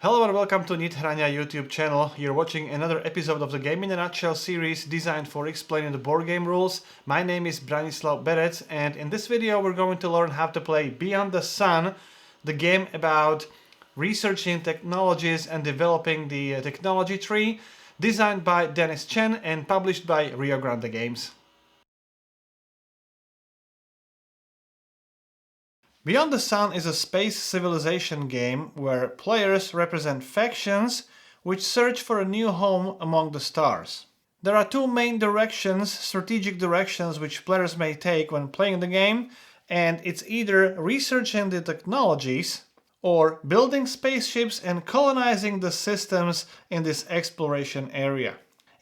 Hello and welcome to Nithrania YouTube channel. You're watching another episode of the Game in a Nutshell series designed for explaining the board game rules. My name is Branislav Berec, and in this video we're going to learn how to play Beyond the Sun, the game about researching technologies and developing the technology tree, designed by Dennis Chen and published by Rio Grande Games. Beyond the Sun is a space civilization game where players represent factions which search for a new home among the stars. There are two main directions, strategic directions, which players may take when playing the game, and it's either researching the technologies or building spaceships and colonizing the systems in this exploration area.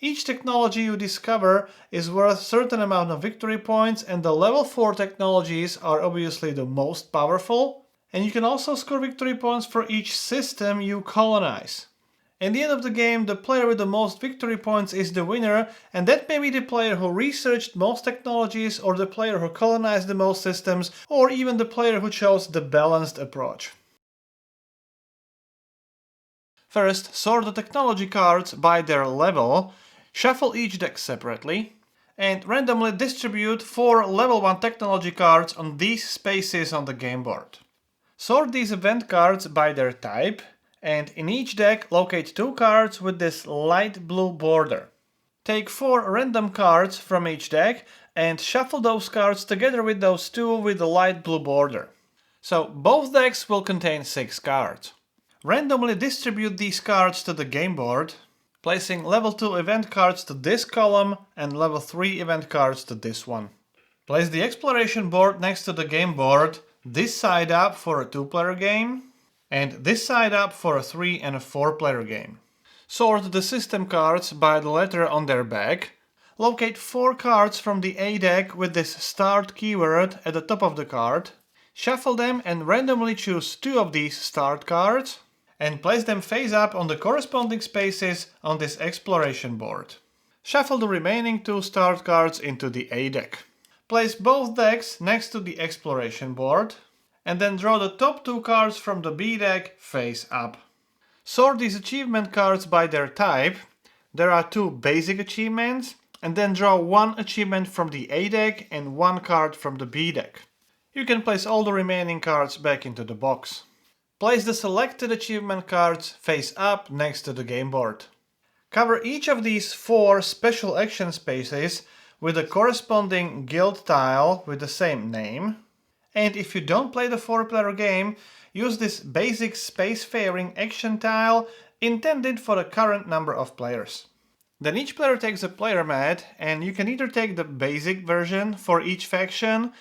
Each technology you discover is worth a certain amount of victory points, and the level 4 technologies are obviously the most powerful, and you can also score victory points for each system you colonize. At the end of the game, the player with the most victory points is the winner, and that may be the player who researched most technologies, or the player who colonized the most systems, or even the player who chose the balanced approach. First, sort the technology cards by their level. Shuffle each deck separately, and randomly distribute 4 level 1 technology cards on these spaces on the game board. Sort these event cards by their type, and in each deck locate 2 cards with this light blue border. Take 4 random cards from each deck and shuffle those cards together with those 2 with the light blue border. So both decks will contain 6 cards. Randomly distribute these cards to the game board, placing level 2 event cards to this column and level 3 event cards to this one. Place the exploration board next to the game board, this side up for a 2-player game, and this side up for a 3 and a 4-player game. Sort the system cards by the letter on their back. Locate 4 cards from the A deck with this start keyword at the top of the card. Shuffle them and randomly choose 2 of these start cards, and place them face up on the corresponding spaces on this exploration board. Shuffle the remaining 2 start cards into the A deck. Place both decks next to the exploration board, and then draw the top 2 cards from the B deck face up. Sort these achievement cards by their type. There are 2 basic achievements, and then draw 1 achievement from the A deck and 1 card from the B deck. You can place all the remaining cards back into the box. Place the selected achievement cards face up next to the game board. Cover each of these 4 special action spaces with a corresponding guild tile with the same name. And if you don't play the 4-player game, use this basic spacefaring action tile intended for the current number of players. Then each player takes a player mat, and you can either take the basic version for each faction.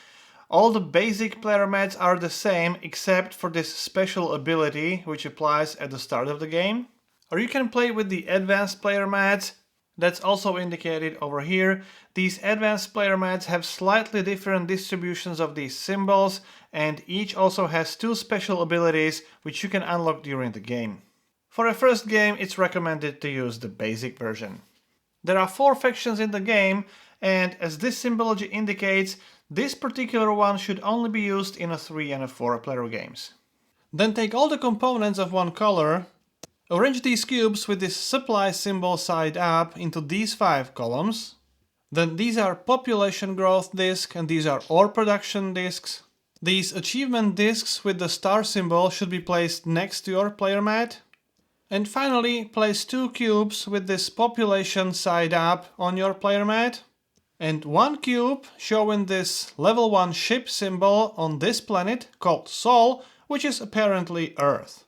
All the basic player mats are the same except for this special ability which applies at the start of the game. Or you can play with the advanced player mats, that's also indicated over here. These advanced player mats have slightly different distributions of these symbols, and each also has 2 special abilities which you can unlock during the game. For a first game, it's recommended to use the basic version. There are 4 factions in the game, and as this symbology indicates, this particular one should only be used in a 3 and a 4-player games. Then take all the components of one color, arrange these cubes with this supply symbol side up into these 5 columns. Then these are population growth disks and these are ore production disks. These achievement disks with the star symbol should be placed next to your player mat. And finally, place 2 cubes with this population side up on your player mat, and 1 cube showing this level 1 ship symbol on this planet called Sol, which is apparently Earth.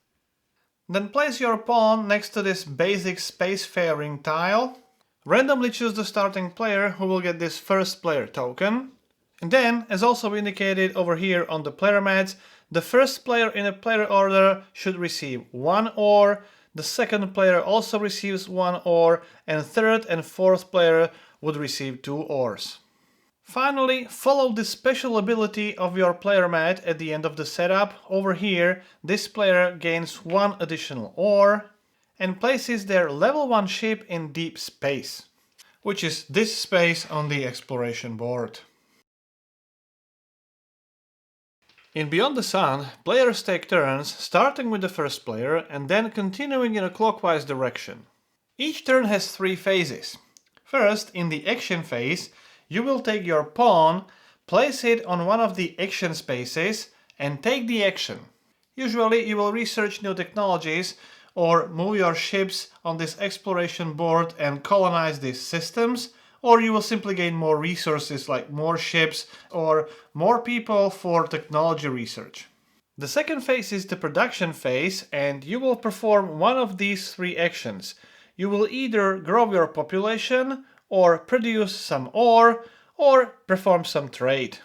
Then place your pawn next to this basic spacefaring tile. Randomly choose the starting player who will get this first player token. And then, as also indicated over here on the player mats, the first player in a player order should receive 1 ore, the second player also receives 1 ore, and third and fourth player would receive 2 ores. Finally, follow the special ability of your player mat at the end of the setup. Over here, this player gains 1 additional ore and places their level 1 ship in deep space, which is this space on the exploration board. In Beyond the Sun, players take turns, starting with the first player and then continuing in a clockwise direction. Each turn has 3 phases. First, in the action phase, you will take your pawn, place it on one of the action spaces, and take the action. Usually you will research new technologies or move your ships on this exploration board and colonize these systems, or you will simply gain more resources like more ships or more people for technology research. The second phase is the production phase, and you will perform one of these 3 actions. You will either grow your population, or produce some ore, or perform some trade.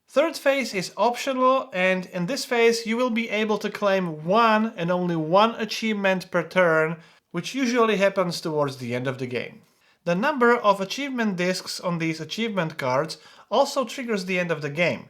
Third phase is optional, and in this phase you will be able to claim one and only one achievement per turn, which usually happens towards the end of the game. The number of achievement discs on these achievement cards also triggers the end of the game.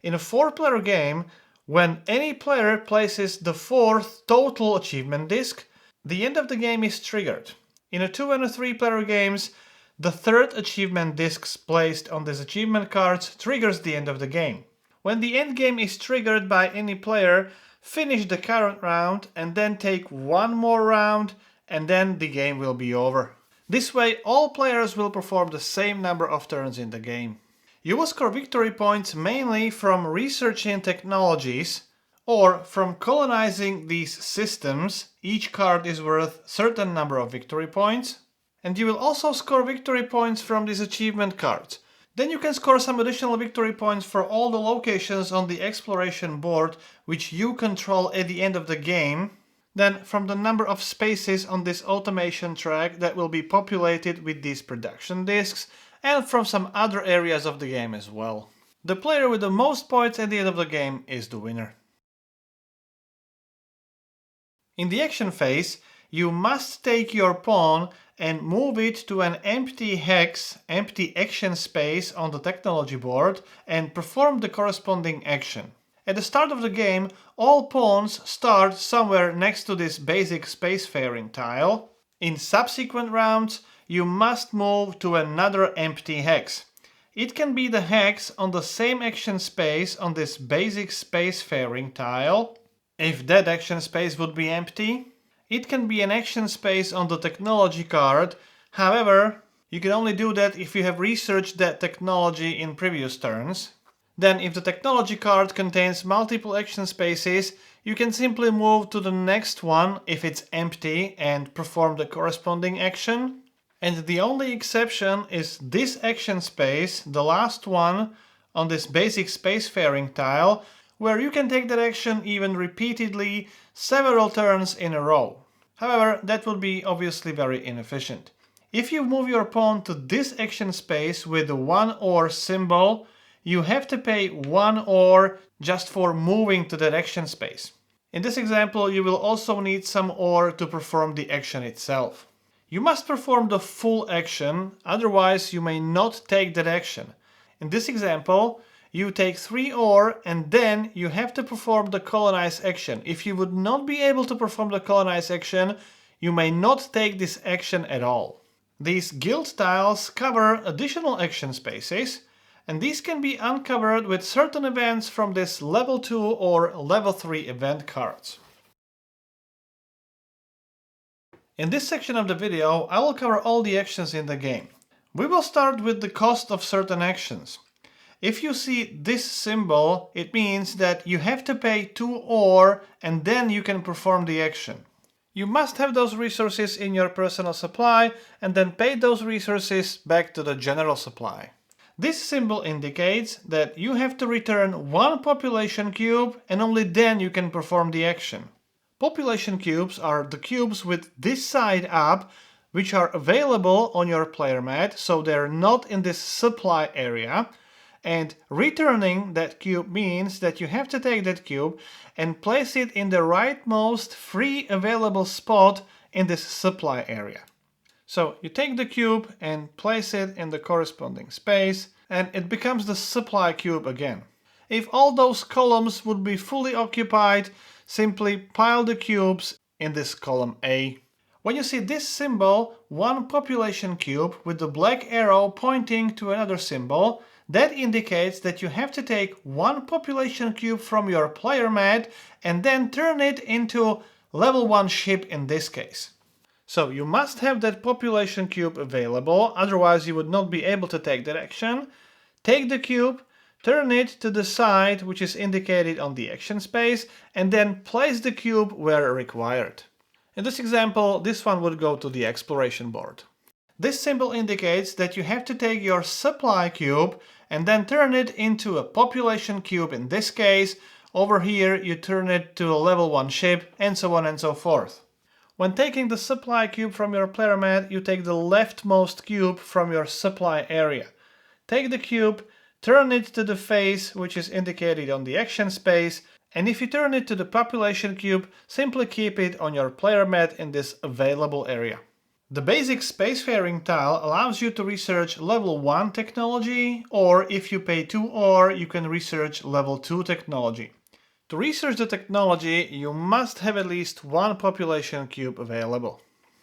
In a 4-player game, when any player places the 4th total achievement disc, the end of the game is triggered. In a 2 and a 3-player games, the 3rd achievement disc placed on these achievement cards triggers the end of the game. When the end game is triggered by any player, finish the current round and then take one more round, and then the game will be over. This way, all players will perform the same number of turns in the game. You will score victory points mainly from researching technologies or from colonizing these systems. Each card is worth a certain number of victory points. And you will also score victory points from these achievement cards. Then you can score some additional victory points for all the locations on the exploration board which you control at the end of the game. Then from the number of spaces on this automation track that will be populated with these production discs, and from some other areas of the game as well. The player with the most points at the end of the game is the winner. In the action phase, you must take your pawn and move it to an empty hex, empty action space on the technology board and perform the corresponding action. At the start of the game, all pawns start somewhere next to this basic spacefaring tile. In subsequent rounds, you must move to another empty hex. It can be the hex on the same action space on this basic spacefaring tile, if that action space would be empty. It can be an action space on the technology card. However, you can only do that if you have researched that technology in previous turns. Then, if the technology card contains multiple action spaces, you can simply move to the next one if it's empty and perform the corresponding action. And the only exception is this action space, the last one on this basic spacefaring tile, where you can take that action even repeatedly several turns in a row. However, that would be obviously very inefficient. If you move your pawn to this action space with the 1 ore symbol, you have to pay 1 ore just for moving to that action space. In this example, you will also need some ore to perform the action itself. You must perform the full action, otherwise you may not take that action. In this example, you take 3 ore and then you have to perform the Colonize action. If you would not be able to perform the Colonize action, you may not take this action at all. These guild tiles cover additional action spaces, and these can be uncovered with certain events from this level 2 or level 3 event cards. In this section of the video, I will cover all the actions in the game. We will start with the cost of certain actions. If you see this symbol, it means that you have to pay 2 ore and then you can perform the action. You must have those resources in your personal supply and then pay those resources back to the general supply. This symbol indicates that you have to return 1 population cube and only then you can perform the action. Population cubes are the cubes with this side up, which are available on your player mat, so they're not in this supply area. And returning that cube means that you have to take that cube and place it in the rightmost free available spot in this supply area. So you take the cube and place it in the corresponding space, and it becomes the supply cube again. If all those columns would be fully occupied, simply pile the cubes in this column A. When you see this symbol, 1 population cube with the black arrow pointing to another symbol, that indicates that you have to take one population cube from your player mat and then turn it into level 1 ship in this case. So you must have that population cube available, otherwise you would not be able to take that action. Take the cube, turn it to the side which is indicated on the action space, and then place the cube where required. In this example, this one would go to the exploration board. This symbol indicates that you have to take your supply cube and then turn it into a population cube in this case. Over here you turn it to a level 1 ship, and so on and so forth. When taking the supply cube from your player mat, you take the leftmost cube from your supply area. Take the cube, turn it to the face which is indicated on the action space, and if you turn it to the population cube, simply keep it on your player mat in this available area. The basic spacefaring tile allows you to research level 1 technology, or if you pay 2 ore, you can research level 2 technology. To research the technology, you must have at least one population cube available.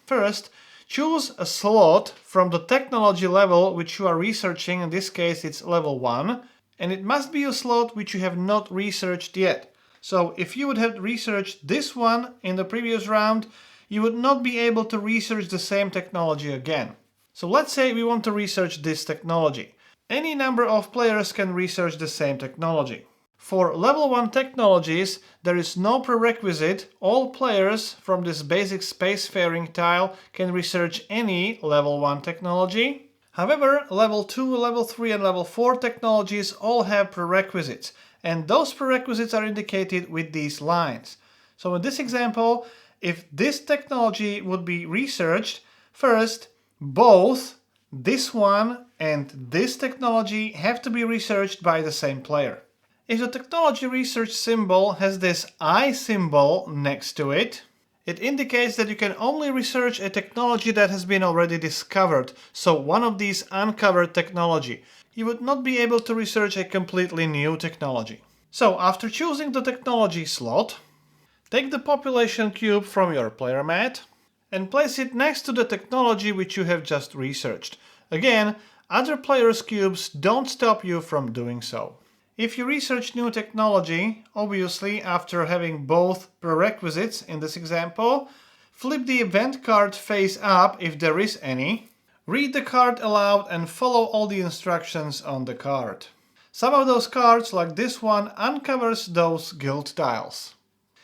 First, choose a slot from the technology level which you are researching, in this case it's level 1, and it must be a slot which you have not researched yet. So if you would have researched this one in the previous round, you would not be able to research the same technology again. So let's say we want to research this technology. Any number of players can research the same technology. For level 1 technologies, there is no prerequisite. All players from this basic spacefaring tile can research any level 1 technology. However, level 2, level 3 and level 4 technologies all have prerequisites, and those prerequisites are indicated with these lines. So in this example, if this technology would be researched, first, both this one and this technology have to be researched by the same player. If the technology research symbol has this I symbol next to it, it indicates that you can only research a technology that has been already discovered, so one of these uncovered technology. You would not be able to research a completely new technology. So after choosing the technology slot, take the population cube from your player mat and place it next to the technology which you have just researched. Again, other players' cubes don't stop you from doing so. If you research new technology, obviously after having both prerequisites in this example, flip the event card face up if there is any, read the card aloud and follow all the instructions on the card. Some of those cards, like this one, uncovers those guild tiles.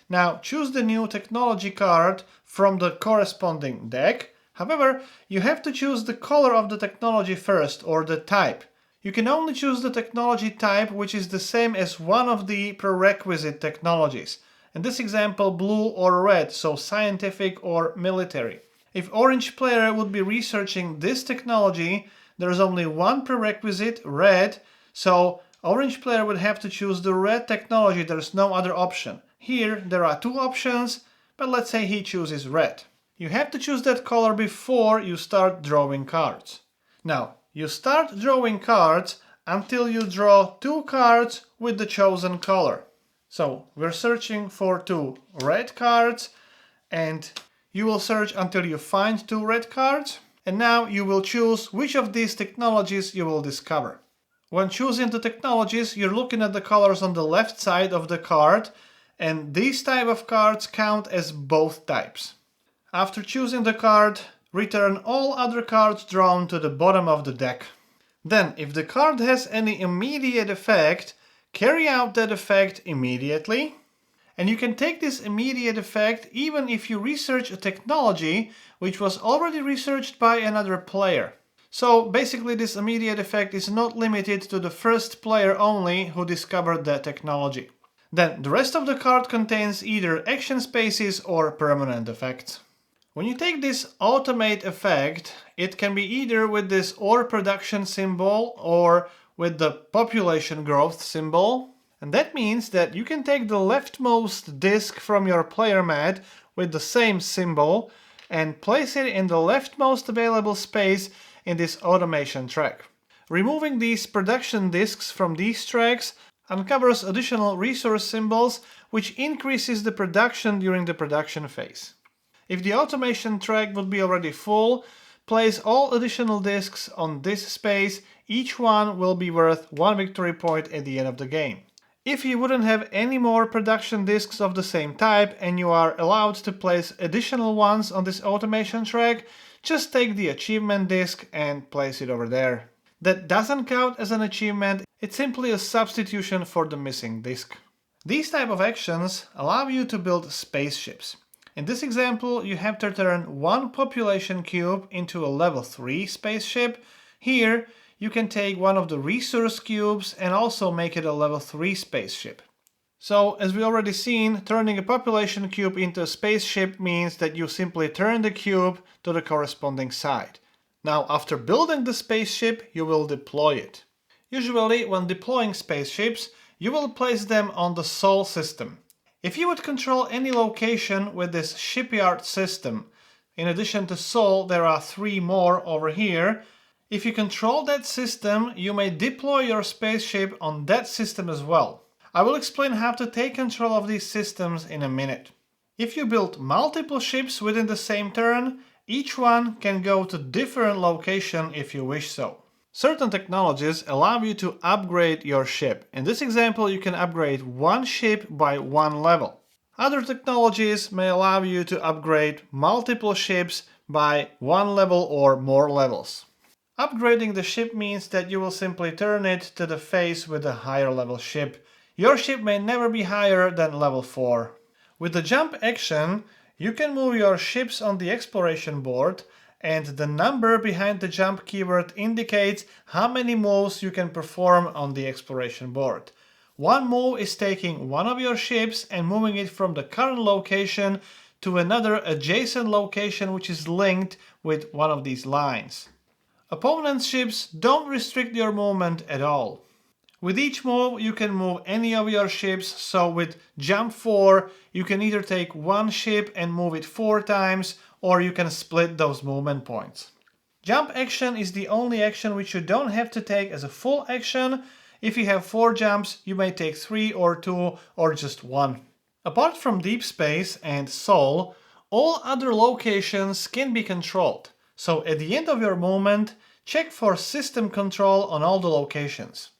Now choose the new technology card from the corresponding deck. However, you have to choose the color of the technology first, or the type. You can only choose the technology type which is the same as one of the prerequisite technologies. In this example, blue or red, so scientific or military. If orange player would be researching this technology, there is only one prerequisite, red, so orange player would have to choose the red technology, there is no other option. Here there are two options, but let's say he chooses red. You have to choose that color before you start drawing cards. Now, you start drawing cards until you draw 2 cards with the chosen color. So we're searching for 2 red cards, and you will search until you find 2 red cards, and now you will choose which of these technologies you will discover. When choosing the technologies, you're looking at the colors on the left side of the card, and these type of cards count as both types. After choosing the card, return all other cards drawn to the bottom of the deck. Then, if the card has any immediate effect, carry out that effect immediately. And you can take this immediate effect even if you research a technology which was already researched by another player. So basically this immediate effect is not limited to the first player only who discovered the technology. Then the rest of the card contains either action spaces or permanent effects. When you take this automate effect, it can be either with this ore production symbol or with the population growth symbol. And that means that you can take the leftmost disk from your player mat with the same symbol and place it in the leftmost available space in this automation track. Removing these production disks from these tracks uncovers additional resource symbols, which increases the production during the production phase. If the automation track would be already full, place all additional discs on this space. Each one will be worth 1 victory point at the end of the game. If you wouldn't have any more production discs of the same type and you are allowed to place additional ones on this automation track, just take the achievement disc and place it over there. That doesn't count as an achievement, it's simply a substitution for the missing disc. These type of actions allow you to build spaceships. In this example, you have to turn one population cube into a level 3 spaceship. Here, you can take one of the resource cubes and also make it a level 3 spaceship. So, as we already seen, turning a population cube into a spaceship means that you simply turn the cube to the corresponding side. Now, after building the spaceship, you will deploy it. Usually, when deploying spaceships, you will place them on the Sol system. If you would control any location with this shipyard system, in addition to Sol, there are 3 more over here. If you control that system, you may deploy your spaceship on that system as well. I will explain how to take control of these systems in a minute. If you build multiple ships within the same turn, each one can go to different location if you wish so. Certain technologies allow you to upgrade your ship. In this example, you can upgrade one ship by one level. Other technologies may allow you to upgrade multiple ships by one level or more levels. Upgrading the ship means that you will simply turn it to the face with a higher level ship. Your ship may never be higher than level 4. With the jump action, you can move your ships on the exploration board, and the number behind the jump keyword indicates how many moves you can perform on the exploration board. One move is taking one of your ships and moving it from the current location to another adjacent location which is linked with one of these lines. Opponent's ships don't restrict your movement at all. With each move you can move any of your ships, so with jump 4 you can either take one ship and move it 4 times, or you can split those movement points. Jump action is the only action which you don't have to take as a full action. If you have 4 jumps, you may take 3 or 2 or just 1. Apart from Deep Space and Sol, all other locations can be controlled. So at the end of your movement, check for system control on all the locations.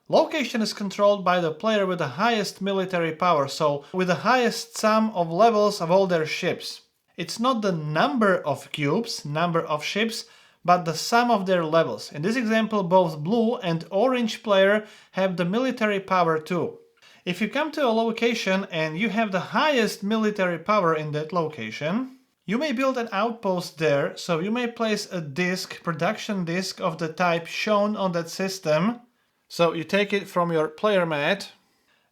Location is controlled by the player with the highest military power, so with the highest sum of levels of all their ships. It's not the number of cubes, number of ships, but the sum of their levels. In this example, both blue and orange player have the military power too. If you come to a location and you have the highest military power in that location, you may build an outpost there, so you may place a disc, production disc of the type shown on that system. So you take it from your player mat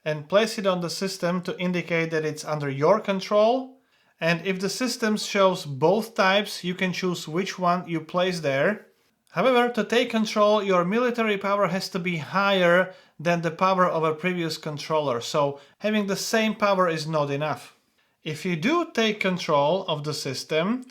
and place it on the system to indicate that it's under your control. And if the system shows both types, you can choose which one you place there. However, to take control, your military power has to be higher than the power of a previous controller, so having the same power is not enough. If you do take control of the system,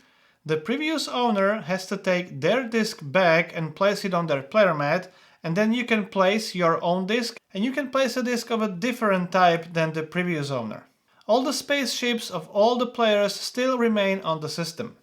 the previous owner has to take their disc back and place it on their player mat, and then you can place your own disc, and you can place a disc of a different type than the previous owner. All the spaceships of all the players still remain on the system.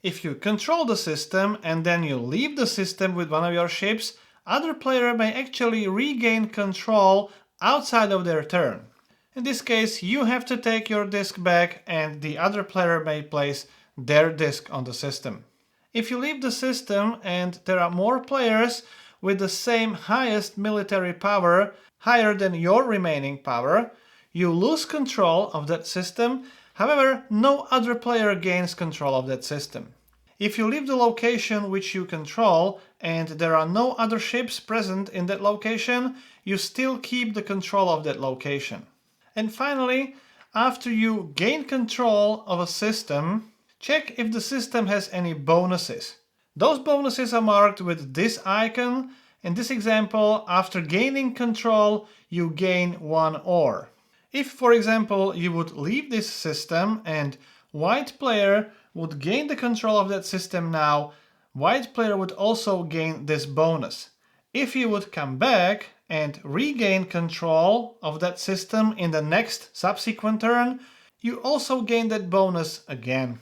If you control the system and then you leave the system with one of your ships, other player may actually regain control outside of their turn. In this case, you have to take your disc back and the other player may place their disc on the system. If you leave the system and there are more players with the same highest military power, higher than your remaining power, you lose control of that system. However, no other player gains control of that system. If you leave the location which you control and there are no other ships present in that location, you still keep the control of that location. And finally, after you gain control of a system, check if the system has any bonuses. Those bonuses are marked with this icon. In this example, after gaining control, you gain 1 ore. If, for example, you would leave this system and white player would gain the control of that system now, white player would also gain this bonus. If you would come back and regain control of that system in the next subsequent turn, you also gain that bonus again.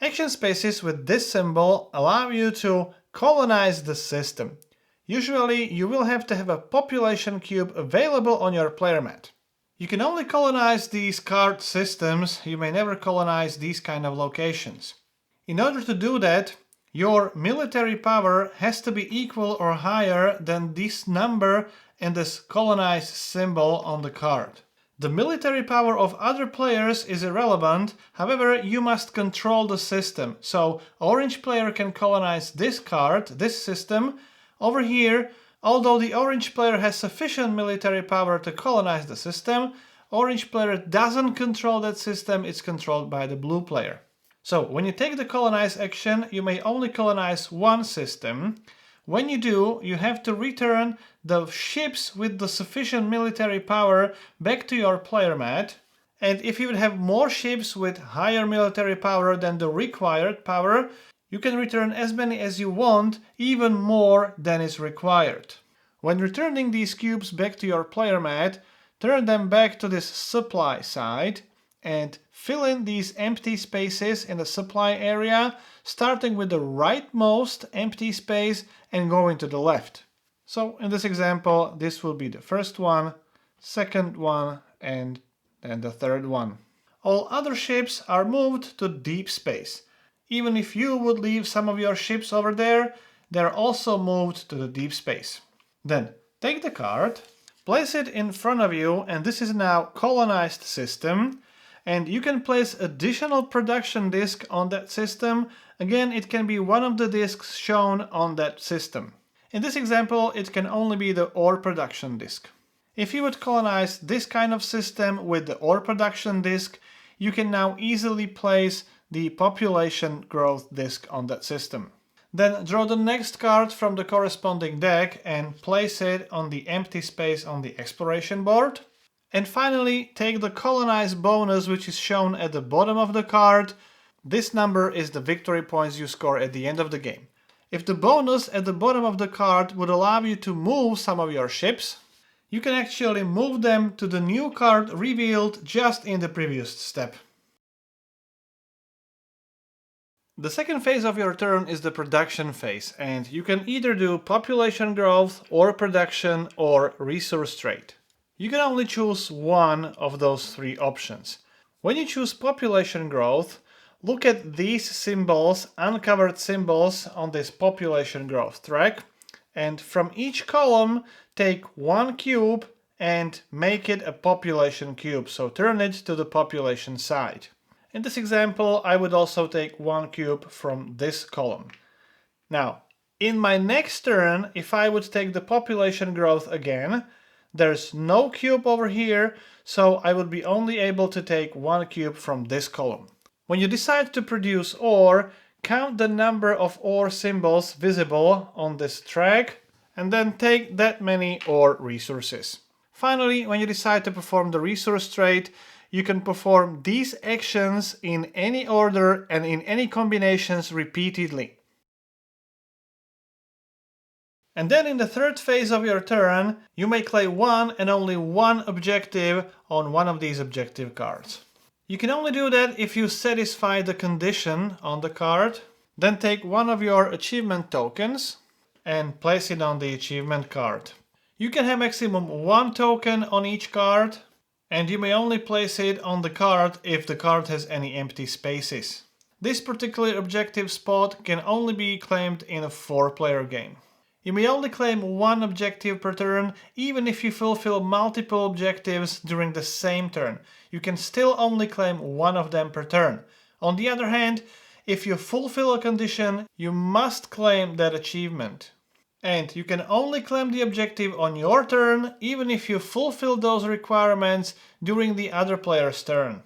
Action spaces with this symbol allow you to colonize the system. Usually, you will have to have a population cube available on your player mat. You can only colonize these card systems, you may never colonize these kind of locations. In order to do that, your military power has to be equal or higher than this number and this colonize symbol on the card. The military power of other players is irrelevant, however, you must control the system. So, orange player can colonize this card, this system. Over here, although the orange player has sufficient military power to colonize the system, orange player doesn't control that system, it's controlled by the blue player. So, when you take the colonize action, you may only colonize one system. When you do, you have to return the ships with the sufficient military power back to your player mat. And if you would have more ships with higher military power than the required power, you can return as many as you want, even more than is required. When returning these cubes back to your player mat, turn them back to this supply side and fill in these empty spaces in the supply area, starting with the rightmost empty space and going to the left. So in this example, this will be the first one, second one, and then the third one. All other ships are moved to deep space. Even if you would leave some of your ships over there, they're also moved to the deep space. Then take the card, place it in front of you, and this is now colonized system. And you can place additional production disk on that system. Again, it can be one of the disks shown on that system. In this example, it can only be the ore production disk. If you would colonize this kind of system with the ore production disk, you can now easily place the population growth disk on that system. Then draw the next card from the corresponding deck and place it on the empty space on the exploration board. And finally, take the colonize bonus, which is shown at the bottom of the card. This number is the victory points you score at the end of the game. If the bonus at the bottom of the card would allow you to move some of your ships, you can actually move them to the new card revealed just in the previous step. The second phase of your turn is the production phase, and you can either do population growth or production or resource trade. You can only choose one of those three options. When you choose population growth, look at these symbols, uncovered symbols on this population growth track, and from each column take one cube and make it a population cube, so turn it to the population side. In this example, I would also take one cube from this column. Now, in my next turn, if I would take the population growth again, there's no cube over here, so I would be only able to take one cube from this column. When you decide to produce ore, count the number of ore symbols visible on this track, and then take that many ore resources. Finally, when you decide to perform the resource trade, you can perform these actions in any order and in any combinations repeatedly. And then in the third phase of your turn, you may claim one and only one objective on one of these objective cards. You can only do that if you satisfy the condition on the card. Then take one of your achievement tokens and place it on the achievement card. You can have maximum one token on each card, and you may only place it on the card if the card has any empty spaces. This particular objective spot can only be claimed in a 4-player game. You may only claim one objective per turn, even if you fulfill multiple objectives during the same turn. You can still only claim one of them per turn. On the other hand, if you fulfill a condition, you must claim that achievement. And you can only claim the objective on your turn, even if you fulfill those requirements during the other player's turn.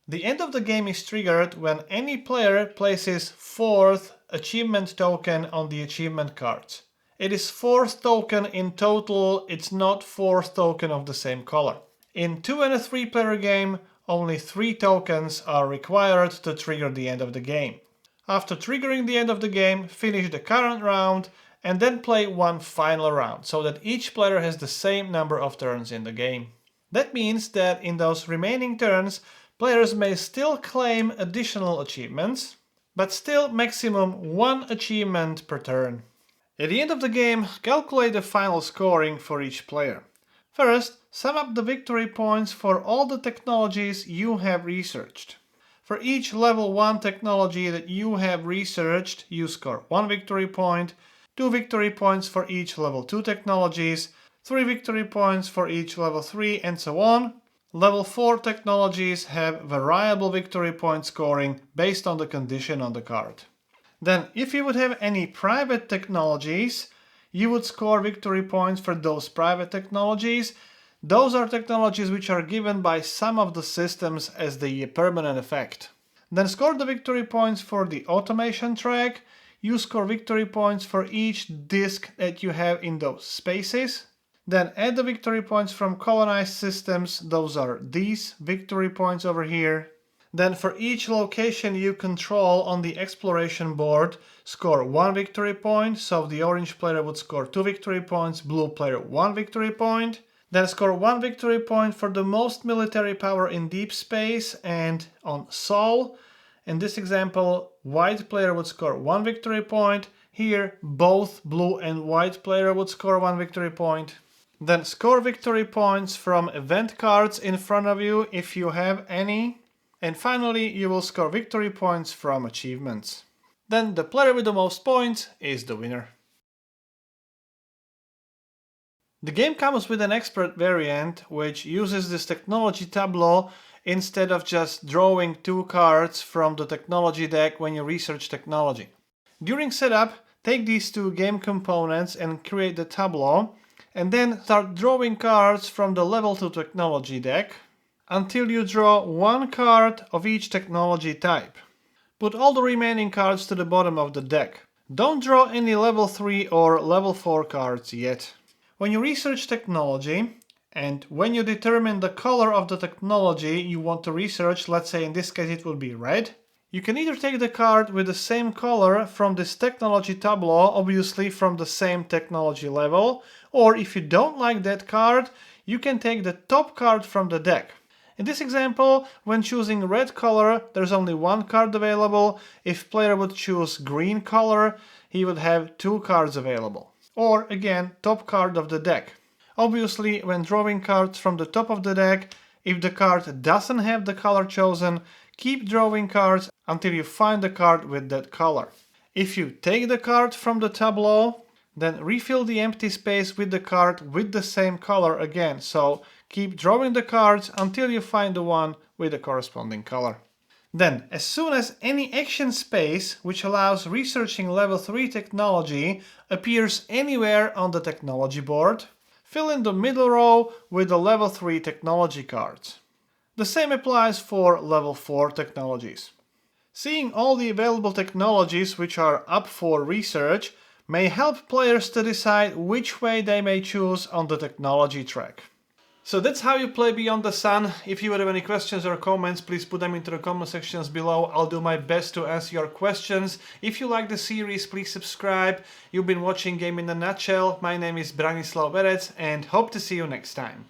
The end of the game is triggered when any player places 4th achievement token on the achievement cards. It is 4th token in total, it's not 4th token of the same color. In 2 and a 3-player game, only 3 tokens are required to trigger the end of the game. After triggering the end of the game, finish the current round and then play one final round, so that each player has the same number of turns in the game. That means that in those remaining turns, Players may still claim additional achievements, but still maximum 1 achievement per turn. At the end of the game, calculate the final scoring for each player. First, sum up the victory points for all the technologies you have researched. For each level 1 technology that you have researched, you score 1 victory point, 2 victory points for each level 2 technologies, 3 victory points for each level 3, and so on. Level 4 technologies have variable victory point scoring based on the condition on the card. Then, if you would have any private technologies, you would score victory points for those private technologies. Those are technologies which are given by some of the systems as the permanent effect. Then score the victory points for the automation track. You score victory points for each disk that you have in those spaces. Then add the victory points from Colonize systems. Those are these victory points over here. Then for each location you control on the exploration board, score 1 victory point. So the orange player would score 2 victory points, blue player 1 victory point. Then score 1 victory point for the most military power in deep space and on Sol. In this example, white player would score 1 victory point. Here, both blue and white player would score 1 victory point. Then score victory points from event cards in front of you if you have any. And finally, you will score victory points from achievements. Then the player with the most points is the winner. The game comes with an expert variant which uses this technology tableau instead of just drawing 2 cards from the technology deck when you research technology. During setup, take these 2 game components and create the tableau, and then start drawing cards from the level 2 technology deck until you draw 1 card of each technology type. Put all the remaining cards to the bottom of the deck. Don't draw any level 3 or level 4 cards yet. When you research technology, and when you determine the color of the technology you want to research, let's say in this case it will be red, you can either take the card with the same color from this technology tableau, obviously from the same technology level, or if you don't like that card, you can take the top card from the deck. In this example, when choosing red color, there's only 1 card available. If player would choose green color, he would have 2 cards available. Or again, top card of the deck. Obviously, when drawing cards from the top of the deck, if the card doesn't have the color chosen, keep drawing cards until you find the card with that color. If you take the card from the tableau, then refill the empty space with the card with the same color again. So keep drawing the cards until you find the one with the corresponding color. Then, as soon as any action space which allows researching level 3 technology appears anywhere on the technology board, fill in the middle row with the level 3 technology cards. The same applies for level 4 technologies. Seeing all the available technologies which are up for research may help players to decide which way they may choose on the technology track. So that's how you play Beyond the Sun. If you would have any questions or comments, please put them into the comment sections below. I'll do my best to answer your questions. If you like the series, please subscribe. You've been watching Game in a Nutshell. My name is Branislav Berec and hope to see you next time.